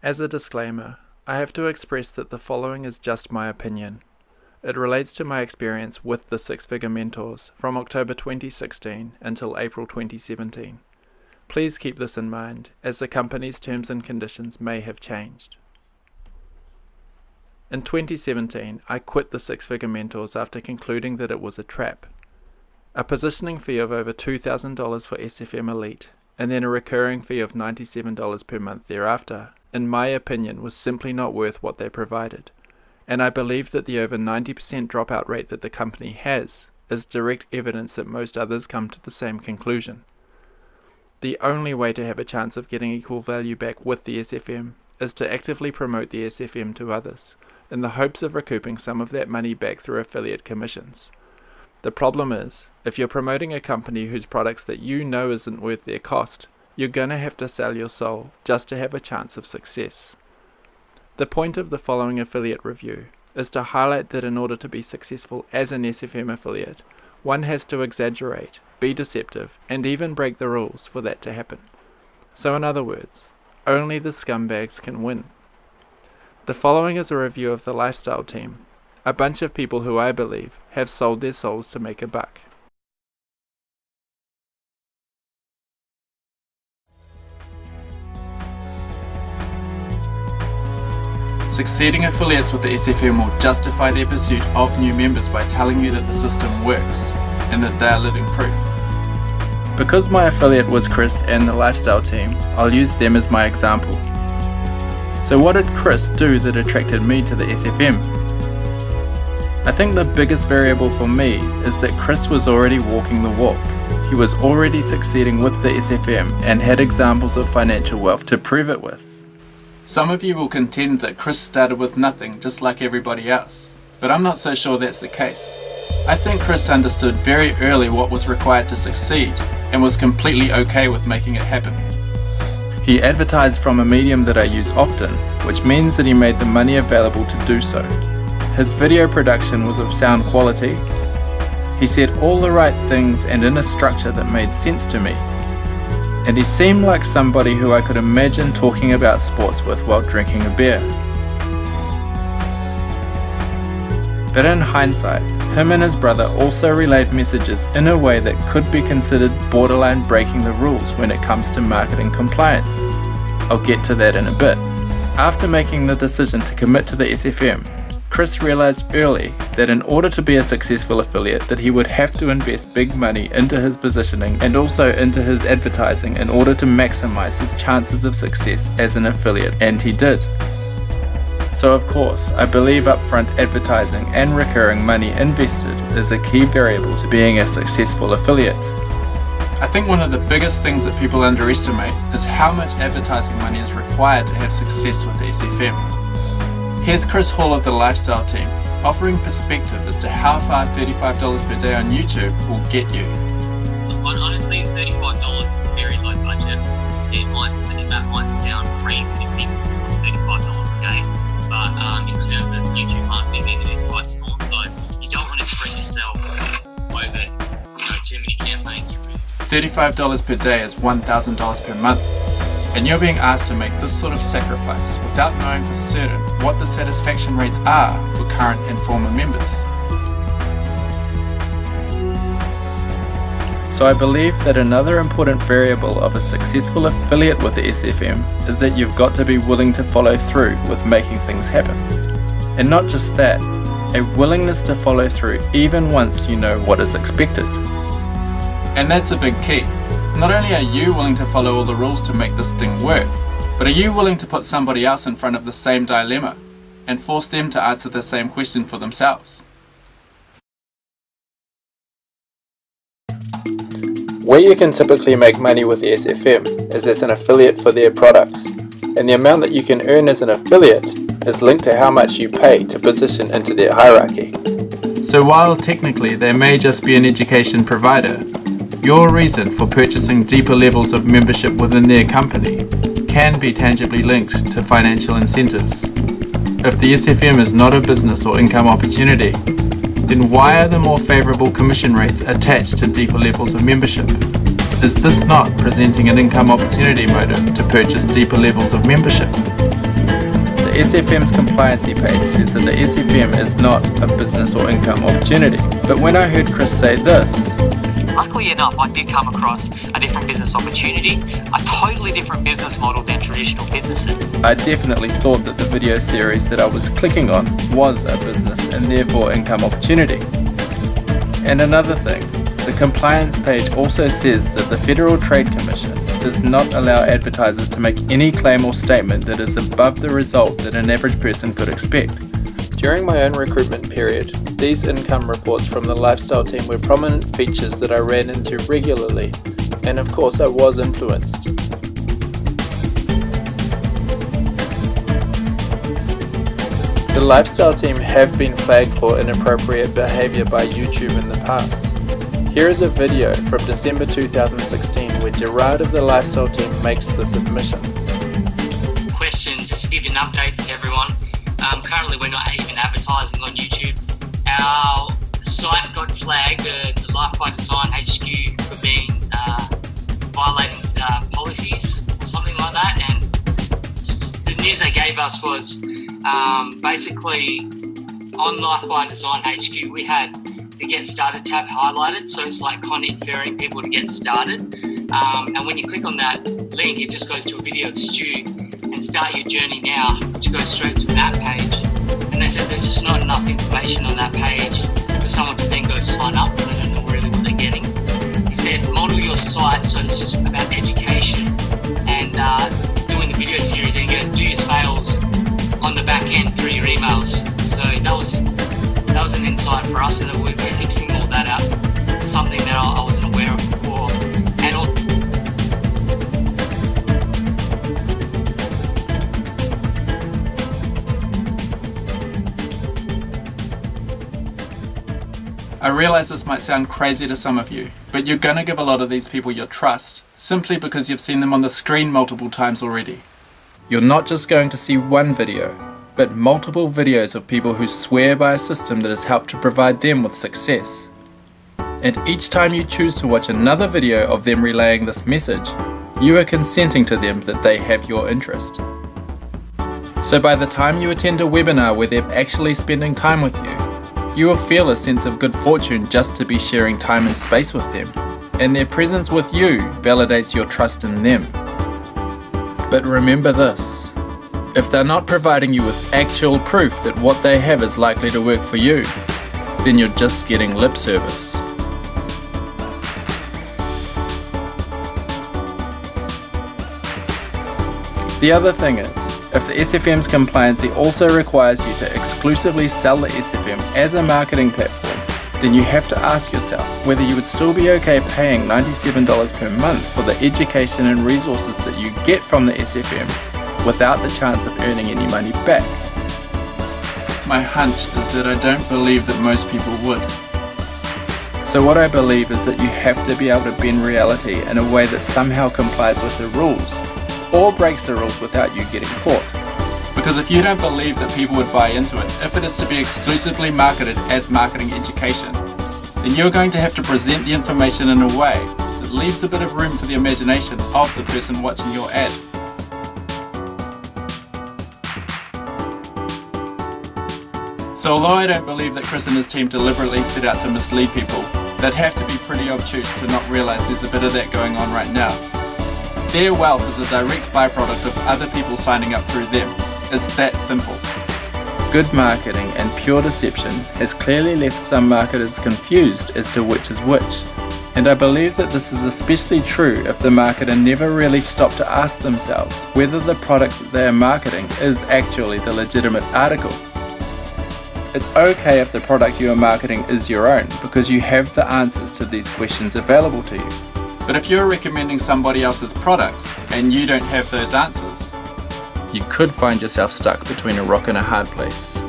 As a disclaimer, I have to express that the following is just my opinion. It relates to my experience with the Six Figure Mentors from October 2016 until April 2017. Please keep this in mind, as the company's terms and conditions may have changed. In 2017, I quit the Six Figure Mentors after concluding that it was a trap. A positioning fee of over $2,000 for SFM Elite, and then a recurring fee of $97 per month thereafter, in my opinion, was simply not worth what they provided, and I believe that the over 90% dropout rate that the company has is direct evidence that most others come to the same conclusion. The only way to have a chance of getting equal value back with the SFM is to actively promote the SFM to others, in the hopes of recouping some of that money back through affiliate commissions. The problem is, if you're promoting a company whose products that you know isn't worth their cost, you're gonna have to sell your soul just to have a chance of success. The point of the following affiliate review is to highlight that in order to be successful as an SFM affiliate, one has to exaggerate, be deceptive, and even break the rules for that to happen. So in other words, only the scumbags can win. The following is a review of the Lifestyle team, a bunch of people who I believe have sold their souls to make a buck. Succeeding affiliates with the SFM will justify their pursuit of new members by telling you that the system works and that they are living proof. Because my affiliate was Chris and the Lifestyle team, I'll use them as my example. So what did Chris do that attracted me to the SFM? I think the biggest variable for me is that Chris was already walking the walk. He was already succeeding with the SFM and had examples of financial wealth to prove it with. Some of you will contend that Chris started with nothing just like everybody else, but I'm not so sure that's the case. I think Chris understood very early what was required to succeed and was completely okay with making it happen. He advertised from a medium that I use often, which means that he made the money available to do so. His video production was of sound quality. He said all the right things and in a structure that made sense to me. And he seemed like somebody who I could imagine talking about sports with while drinking a beer. But in hindsight, him and his brother also relayed messages in a way that could be considered borderline breaking the rules when it comes to marketing compliance. I'll get to that in a bit. After making the decision to commit to the SFM, Chris realized early that in order to be a successful affiliate that he would have to invest big money into his positioning and also into his advertising in order to maximize his chances of success as an affiliate, and he did. So of course, I believe upfront advertising and recurring money invested is a key variable to being a successful affiliate. I think one of the biggest things that people underestimate is how much advertising money is required to have success with the SFM. Here's Chris Hall of the Lifestyle team, offering perspective as to how far $35 per day on YouTube will get you. Honestly, $35 is a very low budget. That might sound crazy to people $35 a day, but in terms of YouTube marketing, it is quite small. So you don't want to spread yourself over too many campaigns. $35 per day is $1,000 per month. And you're being asked to make this sort of sacrifice without knowing for certain what the satisfaction rates are for current and former members. So I believe that another important variable of a successful affiliate with the SFM is that you've got to be willing to follow through with making things happen. And not just that, a willingness to follow through even once you know what is expected. And that's a big key. Not only are you willing to follow all the rules to make this thing work, but are you willing to put somebody else in front of the same dilemma and force them to answer the same question for themselves? Where you can typically make money with the SFM is as an affiliate for their products, and the amount that you can earn as an affiliate is linked to how much you pay to position into their hierarchy. So while technically they may just be an education provider, your reason for purchasing deeper levels of membership within their company can be tangibly linked to financial incentives. If the SFM is not a business or income opportunity, then why are the more favorable commission rates attached to deeper levels of membership? Is this not presenting an income opportunity motive to purchase deeper levels of membership? SFM's compliancy page says that the SFM is not a business or income opportunity. But when I heard Chris say this, luckily enough, I did come across a different business opportunity, a totally different business model than traditional businesses. I definitely thought that the video series that I was clicking on was a business and therefore income opportunity. And another thing, the compliance page also says that the Federal Trade Commission does not allow advertisers to make any claim or statement that is above the result that an average person could expect. During my own recruitment period, these income reports from the lifestyle team were prominent features that I ran into regularly, and of course I was influenced. The lifestyle team have been flagged for inappropriate behaviour by YouTube in the past. Here is a video from December 2016 where Gerard of the lifestyle team makes the submission. Question, just to give you an update to everyone. Currently we're not even advertising on YouTube. Our site got flagged, the Life by Design HQ, for being violating policies or something like that, and the news they gave us was basically on Life by Design HQ we had the Get Started tab highlighted, so it's like content referring people to get started, and when you click on that link it just goes to a video of Stu and Start Your Journey Now, which goes straight to that page. And they said there's just not enough information on that page for someone to then go sign up because they don't know really what they're getting. He said model your site so it's just about education and doing the video series, and he goes do your sales on the back end through your emails. So that was an insight for us, and we're fixing all that up. It's something that I wasn't aware of before. And I realise this might sound crazy to some of you, but you're going to give a lot of these people your trust, simply because you've seen them on the screen multiple times already. You're not just going to see one video, but multiple videos of people who swear by a system that has helped to provide them with success. And each time you choose to watch another video of them relaying this message, you are consenting to them that they have your interest. So by the time you attend a webinar where they're actually spending time with you, you will feel a sense of good fortune just to be sharing time and space with them, and their presence with you validates your trust in them. But remember this, if they're not providing you with actual proof that what they have is likely to work for you, then you're just getting lip service. The other thing is, if the SFM's compliancy also requires you to exclusively sell the SFM as a marketing platform, then you have to ask yourself whether you would still be okay paying $97 per month for the education and resources that you get from the SFM without the chance of earning any money back. My hunch is that I don't believe that most people would. So what I believe is that you have to be able to bend reality in a way that somehow complies with the rules, or breaks the rules without you getting caught. Because if you don't believe that people would buy into it, if it is to be exclusively marketed as marketing education, then you're going to have to present the information in a way that leaves a bit of room for the imagination of the person watching your ad. So although I don't believe that Chris and his team deliberately set out to mislead people, they'd have to be pretty obtuse to not realise there's a bit of that going on right now. Their wealth is a direct byproduct of other people signing up through them. It's that simple. Good marketing and pure deception has clearly left some marketers confused as to which is which. And I believe that this is especially true if the marketer never really stopped to ask themselves whether the product that they are marketing is actually the legitimate article. It's okay if the product you are marketing is your own, because you have the answers to these questions available to you. But if you're recommending somebody else's products and you don't have those answers, you could find yourself stuck between a rock and a hard place.